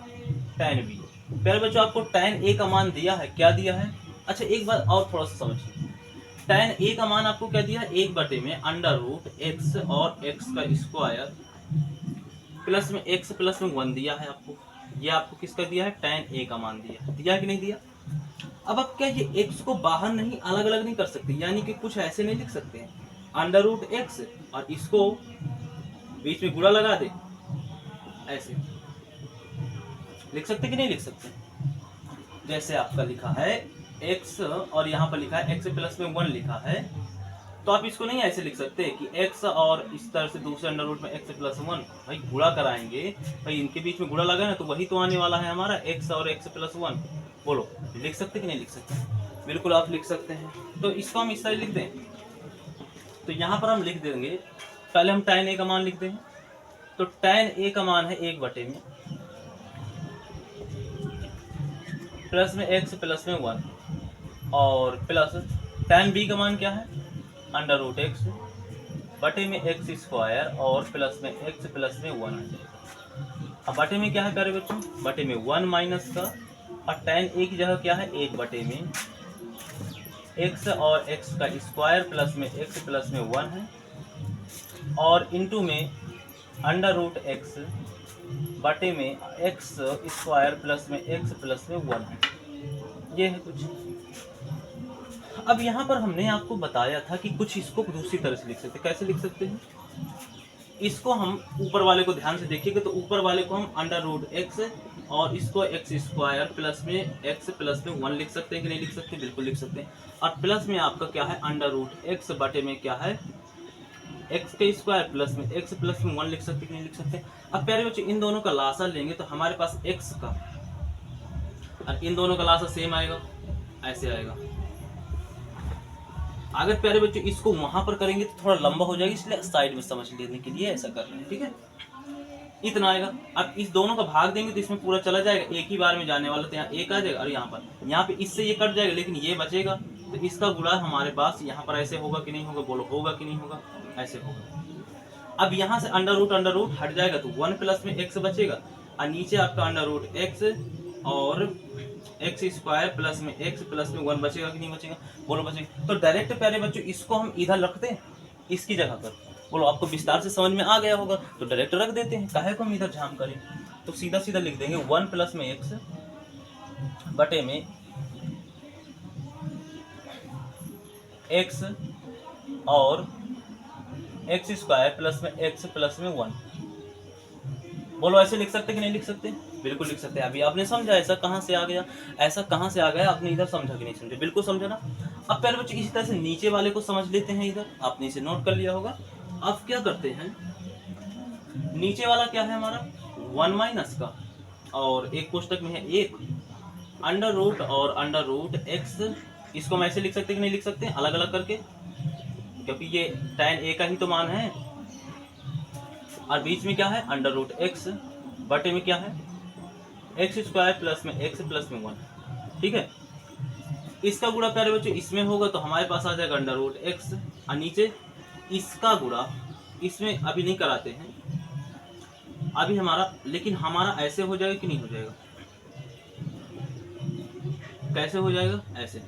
tan b। प्यारे बच्चों आपको tan a का मान दिया है, क्या दिया है? अच्छा एक बार और थोड़ा सा समझिए, tan a का मान आपको क्या दिया है? 1 बटे में अंडर रूट x और x का स्क्वायर प्लस में x प्लस में 1 दिया है आपको। ये आपको किसका दिया है? tan a का मान दिया है कि नहीं दिया? अब आप क्या ये x को बाहर नहीं, अलग अलग नहीं कर सकते, यानी कि कुछ ऐसे नहीं लिख सकते हैं अंडर रूट x और इसको बीच में गुणा लगा दे, ऐसे लिख सकते कि नहीं लिख सकते? जैसे आपका लिखा है x और यहाँ पर लिखा है x प्लस में 1 लिखा है, तो आप इसको नहीं ऐसे लिख सकते कि x और इस तरह से दूसरे अंडर रूट में x प्लस 1, भाई गुणा कराएंगे, भाई इनके बीच में गुणा लगा ना तो वही तो आने वाला है हमारा x और x प्लस 1। बोलो लिख सकते कि नहीं लिख सकते? बिल्कुल आप लिख सकते हैं। तो इसको हम इस तरह लिख दें, तो यहाँ पर हम लिख देंगे, पहले हम tan a का मान लिख देंगे। तो tan a का मान है 1 बटे में प्लस में x प्लस में 1 और प्लस tan b का मान क्या है? अंडर रूट x बटे में x स्क्वायर और प्लस में x प्लस में 1 आ जाएगा। अब बटे में क्या है प्यारे बच्चों? बटे में 1 माइनस का, और tan a की जगह क्या है? 1 बटे में x और x का स्क्वायर प्लस में x प्लस में 1 है और इंटू में अंडर रूट x बटे में x स्क्वायर प्लस में x प्लस में 1 है। ये है कुछ। अब यहाँ पर हमने आपको बताया था कि कुछ इसको दूसरी तरह से लिख सकते हैं। कैसे लिख सकते हैं? इसको हम ऊपर वाले को ध्यान से देखिएगा, तो ऊपर वाले को हम अंडर रूट x और इसको x स्क्वायर प्लस में x प्लस में 1 लिख सकते हैं कि नहीं लिख सकते? बिल्कुल लिख सकते हैं। और प्लस में आपका क्या है? अंडर रूट x बटे में क्या है? x के स्क्वायर प्लस में x प्लस में 1 लिख सकते कि नहीं लिख सकते? अब प्यारे बच्चों इन दोनों का लासा लेंगे तो हमारे पास x का और इन दोनों का लासा सेम आएगा, ऐसे आएगा। अगर प्यारे बच्चों इसको वहां पर करेंगे तो थोड़ा लंबा हो जाएगा, इसलिए साइड में समझ लेने के लिए ऐसा कर रहे हैं, ठीक है? इतना आएगा। अब इस दोनों का भाग देंगे तो इसमें पूरा चला जाएगा, एक ही बार में जाने वाला, तो यहाँ एक आ जाएगा और यहाँ पे इससे ये कट जाएगा, लेकिन ये बचेगा, तो इसका गुणा हमारे पास यहाँ पर ऐसे होगा कि नहीं होगा? बोलो होगा कि नहीं होगा? ऐसे होगा। अब यहाँ से अंडर रूट हट जाएगा तो 1 प्लस में x बचेगा और नीचे आपका अंडर रूट x और x स्क्वायर प्लस में x प्लस में 1 बचेगा कि नहीं बचेगा? बोलो बचेगा। तो डायरेक्ट प्यारे बच्चों इसको हम इधर रखते हैं इसकी जगह पर। बोलो आपको विस्तार से समझ में आ गया होगा, तो डायरेक्ट रख देते हैं, काहे को हम इधर झाम करें? तो सीधा सीधा लिख देंगे 1 प्लस में x बटे में x और x स्क्वायर प्लस में x प्लस में 1। बोलो ऐसे लिख सकते कि नहीं लिख सकते? बिल्कुल लिख सकते हैं। अभी आपने समझा ऐसा कहाँ से आ गया, ऐसा कहाँ से आ गया, आपने इधर समझा कि नहीं समझा? बिल्कुल समझा ना। अब पहले बच्चों इसी तरह से नीचे वाले को समझ लेते हैं, इधर आपने इसे नोट कर लिया होगा। अब क्या करते हैं, नीचे वाला क्या है हमारा? 1 माइनस का और एक कोष्टक में है 1 अंडर रूट और अंडर रूट x, इसको हम ऐसे लिख सकते कि नहीं लिख सकते? अलग अलग करके, क्योंकि ये tan a का ही तो मान है और बीच में क्या है? अंडर रूट x बटे में क्या है? x स्क्वायर प्लस में x प्लस में 1, ठीक है? इसका गुणा प्यारे बच्चों इसमें होगा तो हमारे पास आ जाएगा अंडर रूट x और नीचे इसका गुणा इसमें अभी नहीं कराते हैं अभी हमारा, लेकिन हमारा ऐसे हो जाएगा कि नहीं हो जाएगा? कैसे हो जाएगा? ऐसे।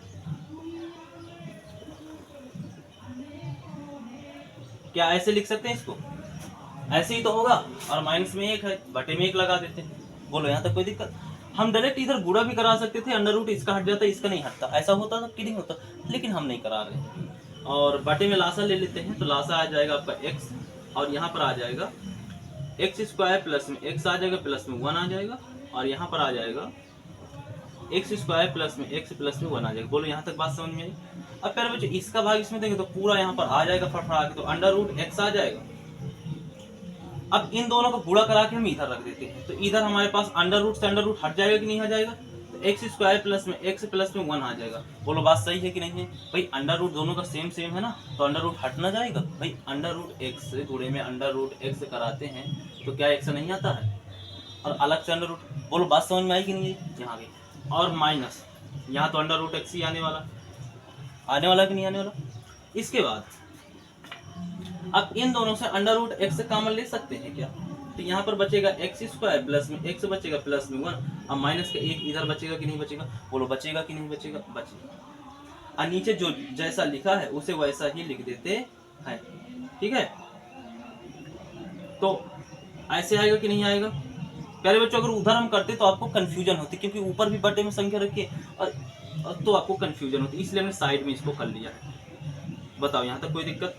क्या ऐसे लिख सकते हैं इसको? ऐसे ही तो होगा और माइनस में 1 है, बटे में 1 लगा देते हैं। बोलो यहाँ तक कोई दिक्कत? हम डायरेक्ट इधर गुणा भी करा सकते थे, अंडर रूट इसका हट जाता, इसका नहीं हटता, ऐसा होता था कि नहीं होता? लेकिन हम नहीं करा रहे हैं। और बटे में लासा ले लेते हैं, तो लासा आ जाएगा आपका x और यहाँ पर आ जाएगा x स्क्वायर प्लस में x आ जाएगा प्लस में 1 आ जाएगा और यहाँ पर आ जाएगा x स्क्वायर प्लस में x प्लस में 1 आ जाएगा। बोलो यहाँ तक बात समझ में आई? अब प्यारे बच्चों इसका भाग इसमें देंगे तो पूरा यहाँ पर आ जाएगा फड़फड़ा के, तो अंडर रूट x आ जाएगा अब इन दोनों को गुणा करा के हम इधर रख देते हैं, तो इधर हमारे पास अंडर रूट से अंडर रूट हट जाएगा कि नहीं हट जाएगा, तो एक्स स्क्वायर प्लस में एक्स प्लस में 1 आ जाएगा। बोलो बात सही है कि नहीं है भाई, अंडर रूट दोनों का सेम सेम है ना, तो अंडर रूट हट ना जाएगा भाई, अंडर रूट एक्स गुणे में अंडर रूट एक्स कराते हैं तो क्या एक्स नहीं आता है, और अलग से अंडर रूट, बोलो बात समझ में आई कि नहीं है, यहाँ गई, और माइनस यहाँ तो अंडर रूट एक्स ही आने वाला कि नहीं आने वाला। इसके बाद अब इन दोनों से अंडर रूट एक्स कॉमन ले सकते हैं क्या, तो यहाँ पर बचेगा एक्स स्क्वायर प्लस में एक्स बचेगा प्लस में 1, अब माइनस का एक इधर बचेगा कि नहीं बचेगा, बोलो बचेगा कि नहीं बचेगा, बचेगा। और नीचे जो जैसा लिखा है उसे वैसा ही लिख देते हैं, ठीक है। तो ऐसे आएगा कि नहीं आएगा प्यारे बच्चों, अगर उधर हम करते तो आपको कंफ्यूजन होती, क्योंकि ऊपर भी बटे में संख्या रखी है और तो आपको कंफ्यूजन होती, इसलिए हमने साइड में इसको कर लिया है। बताओ यहाँ तक कोई दिक्कत,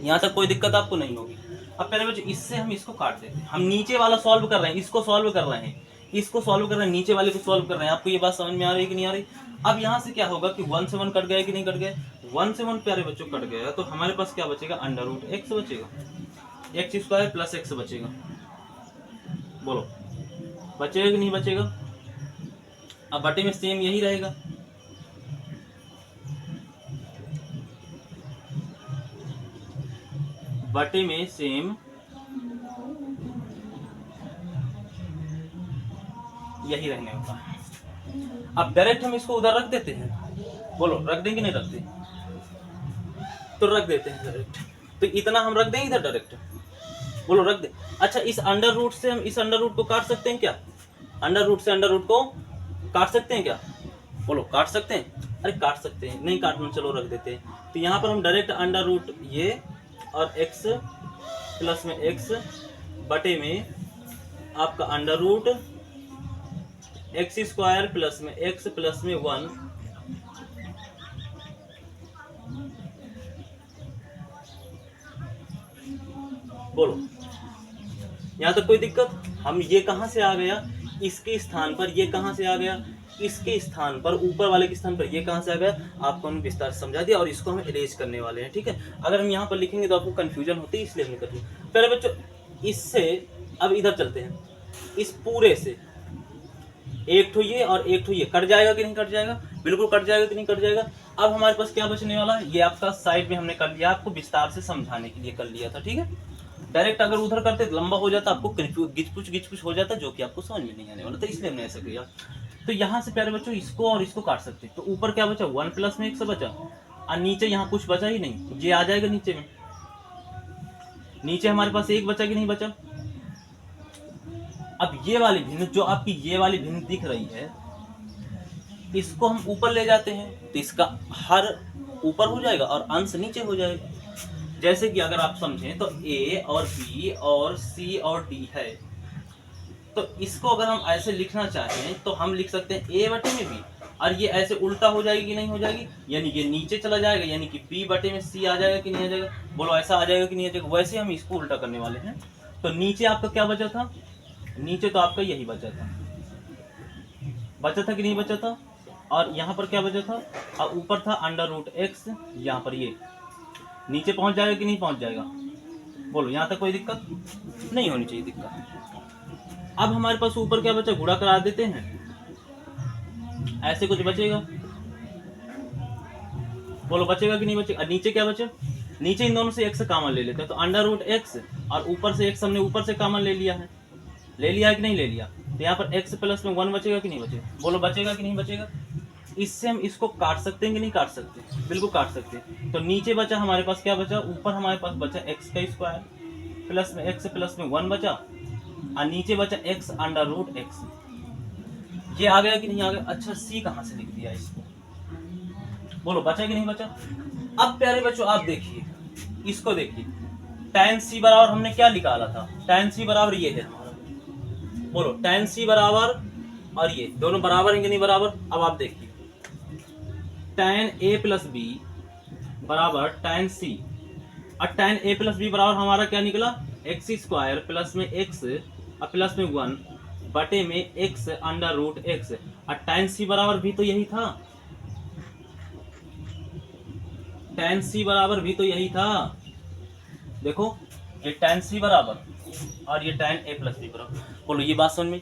यहाँ तक कोई दिक्कत आपको नहीं होगी। अब पहले बच्चों इससे हम इसको काट देते हैं, हम नीचे वाला सॉल्व कर रहे हैं, इसको सॉल्व कर रहे हैं, इसको सॉल्व कर रहे हैं, नीचे वाले को सॉल्व कर रहे हैं। आपको ये बात समझ में आ रही है कि नहीं आ रही। अब यहाँ से क्या होगा कि 1 से 1 कट गया कि नहीं कट गया, 1 से 1 प्यारे बच्चों कट गया, तो हमारे पास क्या बचेगा, अंडर रूट एक्स बचेगा, एक्स स्क्वायर प्लस एक्स बचेगा, बोलो बचेगा कि नहीं बचेगा। अब बटे में सेम यही रहेगा, बटे में सेम यही रहने वाला है। अब डायरेक्ट हम इसको उधर रख देते हैं, बोलो रख देंगे नहीं रखते, तो रख देते हैं डायरेक्ट, तो इतना हम रख देंगे इधर डायरेक्ट, बोलो रख दे। अच्छा इस अंडर रूट से हम इस अंडर रूट को काट सकते हैं क्या, अंडर रूट से अंडर रूट को काट सकते हैं क्या, बोलो काट सकते हैं, अरे काट सकते हैं, नहीं काटना चलो रख देते हैं। तो यहाँ पर हम डायरेक्ट अंडर रूट ये और x प्लस में x बटे में आपका under root X square plus में x प्लस में 1, बोलो यहाँ तक कोई दिक्कत। हम ये कहाँ से आ गया, इसके स्थान पर ये कहाँ से आ गया, इसके स्थान पर ऊपर वाले के स्थान पर ये कहाँ से आ गया, आपको हमने विस्तार से समझा दिया और इसको हम इरेज करने वाले हैं, ठीक है। अगर हम यहाँ पर लिखेंगे तो आपको कंफ्यूजन होती है, इसलिए हमने कर दिया। पहले बच्चों इससे अब इधर चलते हैं, इस पूरे से एक ठो ये और एक ठो ये कट जाएगा कि नहीं कट जाएगा, बिल्कुल कट जाएगा कि नहीं कट जाएगा। अब हमारे पास क्या बचने वाला है, ये आपका साइड में हमने कर लिया, आपको विस्तार से समझाने के लिए कर लिया था, ठीक है। डायरेक्ट अगर उधर करते तो लंबा हो जाता, आपको गिचपुच हो जाता, जो कि आपको समझ में नहीं आने वाला था, इसलिए हमने ऐसा किया। तो यहाँ से प्यारे बच्चों इसको और इसको काट सकते, तो ऊपर क्या बचा 1 प्लस में 1 से बचा, और नीचे यहाँ कुछ बचा ही नहीं, ये आ जाएगा नीचे में, नीचे हमारे पास 1 बचा कि नहीं बचा। अब ये वाली भिन्न जो आपकी ये वाली भिन्न दिख रही है, इसको हम ऊपर ले जाते हैं, तो इसका हर ऊपर हो जाएगा और अंश नीचे हो जाएगा। जैसे कि अगर आप समझें तो a और b और c और d है, तो इसको अगर हम ऐसे लिखना चाहें तो हम लिख सकते हैं a बटे में b, और ये ऐसे उल्टा हो जाएगी कि नहीं हो जाएगी, यानी ये नीचे चला जाएगा, यानी कि b बटे में c आ जाएगा कि नहीं आ जाएगा, बोलो ऐसा आ जाएगा कि नहीं आ जाएगा। वैसे हम इसको उल्टा करने वाले हैं। तो नीचे आपका क्या बचा था, नीचे तो आपका यही बचा था कि नहीं बचा था, और यहाँ पर क्या बचा था, और ऊपर था अंडर रूट एक्स, यहाँ पर ये नीचे पहुंच जाएगा कि नहीं पहुंच जाएगा, बोलो यहाँ तक कोई दिक्कत नहीं होनी चाहिए दिक्कत। अब हमारे पास ऊपर क्या बचा, गुणा करा देते हैं, ऐसे कुछ बचेगा, बोलो बचेगा कि नहीं बचेगा। नीचे क्या बचे, नीचे इन दोनों से x कॉमन ले लेते हैं, तो अंडर रूट एक्स और ऊपर से x हमने ऊपर से कॉमन ले लिया है कि नहीं ले लिया, तो यहाँ पर x प्लस में 1 बचेगा कि नहीं बचेगा, बोलो बचेगा कि नहीं बचेगा। इससे हम इसको काट सकते हैं कि नहीं काट सकते, बिल्कुल काट सकते हैं। तो नीचे बचा हमारे पास क्या बचा, ऊपर हमारे पास बचा एक्स का स्क्वायर प्लस में एक्स प्लस में 1 बचा, और नीचे बचा एक्स अंडर रूट एक्स, ये आ गया कि नहीं आ गया। अच्छा सी कहाँ से लिख दिया इसको, बोलो बचा कि नहीं बचा। अब प्यारे बच्चों आप देखिए, इसको देखिए, tan c बराबर हमने क्या निकाला था, tan c बराबर ये है हमारा, बोलो tan c बराबर, और ये दोनों बराबर हैं कि नहीं बराबर। अब आप देखिए tan a प्लस बी बराबर tan c, और tan a प्लस बी बराबर हमारा क्या निकला, एक्स स्क्वायर प्लस में एक्स और प्लस में 1 बटे में एक्स अंडर रूट एक्स, और tan c बराबर भी तो यही था, tan c बराबर भी तो यही था। देखो ये tan c बराबर और ये tan a प्लस b बराबर। बोलो ये बात समझ में।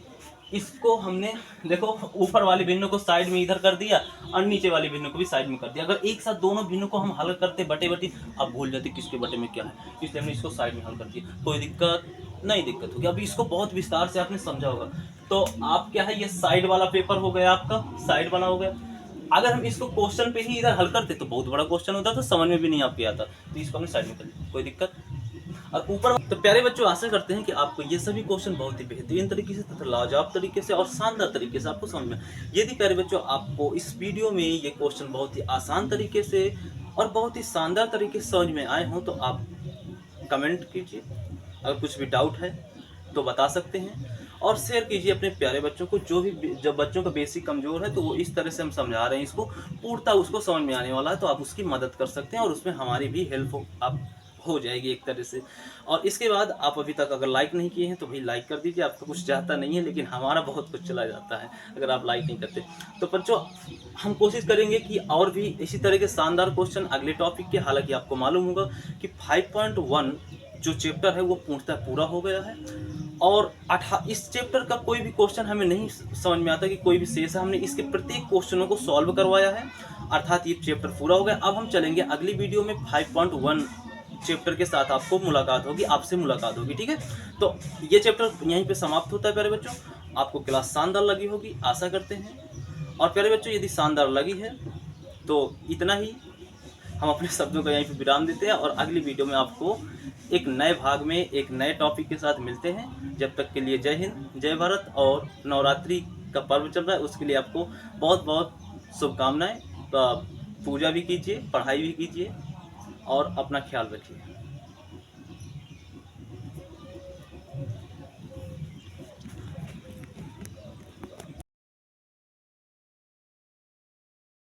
इसको हमने देखो ऊपर वाले भिन्न को साइड में इधर कर दिया और नीचे वाले भिन्न को भी साइड में कर दिया। अगर एक साथ दोनों भिन्न को हम हल करते बटे बटे, अब भूल जाते किसके बटे में क्या है, इसलिए हमने इसको साइड में हल कर दिया। कोई दिक्कत नहीं, दिक्कत होगी। अभी इसको बहुत विस्तार से आपने समझा होगा। तो आप क्या है, ये साइड वाला पेपर हो गया, आपका साइड वाला हो गया। अगर हम इसको क्वेश्चन पे ही इधर हल करते तो बहुत बड़ा क्वेश्चन होता, तो समझ में भी नहीं आपके आता, तो इसको हमने साइड में कर दिया, कोई दिक्कत। और ऊपर तो प्यारे बच्चों, आशा करते हैं कि आपको ये सभी क्वेश्चन बहुत ही बेहतरीन तरीके से तथा लाजवाब तरीके से और शानदार तरीके से आपको समझ में। यदि प्यारे बच्चों आपको इस वीडियो में ये क्वेश्चन बहुत ही आसान तरीके से और बहुत ही शानदार तरीके से समझ में आए हों तो आप कमेंट कीजिए। अगर कुछ भी डाउट है तो बता सकते हैं, और शेयर कीजिए अपने प्यारे बच्चों को। जब बच्चों का बेसिक कमज़ोर है तो वो इस तरह से हम समझा रहे हैं, इसको पूर्णतः उसको समझ में आने वाला है, तो आप उसकी मदद कर सकते हैं और उसमें हमारी भी हेल्प हो जाएगी एक तरह से। और इसके बाद आप अभी तक अगर लाइक नहीं किए हैं तो भाई लाइक कर दीजिए। आपका कुछ जाता नहीं है, लेकिन हमारा बहुत कुछ चला जाता है अगर आप लाइक नहीं करते। तो बच्चों हम कोशिश करेंगे कि और भी इसी तरह के शानदार क्वेश्चन अगले टॉपिक के। हालांकि आपको मालूम होगा कि 5.1 जो चैप्टर है वो पूर्णतः पूरा हो गया है, और इस चैप्टर का कोई भी क्वेश्चन हमें नहीं समझ में आता कि कोई भी शेष है। हमने इसके प्रत्येक क्वेश्चनों को सॉल्व करवाया है, अर्थात ये चैप्टर पूरा हो गया। अब हम चलेंगे अगली वीडियो में 5.1 चैप्टर के साथ आपको मुलाकात होगी, आपसे मुलाकात होगी, ठीक है। तो ये चैप्टर यहीं पे समाप्त होता है प्यारे बच्चों। आपको क्लास शानदार लगी होगी आशा करते हैं। और प्यारे बच्चों यदि शानदार लगी है तो इतना ही, हम अपने शब्दों का यहीं पे विराम देते हैं और अगली वीडियो में आपको एक नए भाग में एक नए टॉपिक के साथ मिलते हैं। जब तक के लिए जय हिंद, जय भारत। और नवरात्रि का पर्व चल रहा है, उसके लिए आपको बहुत बहुत शुभकामनाएं। तो पूजा भी कीजिए, पढ़ाई भी कीजिए और अपना ख्याल रखिए।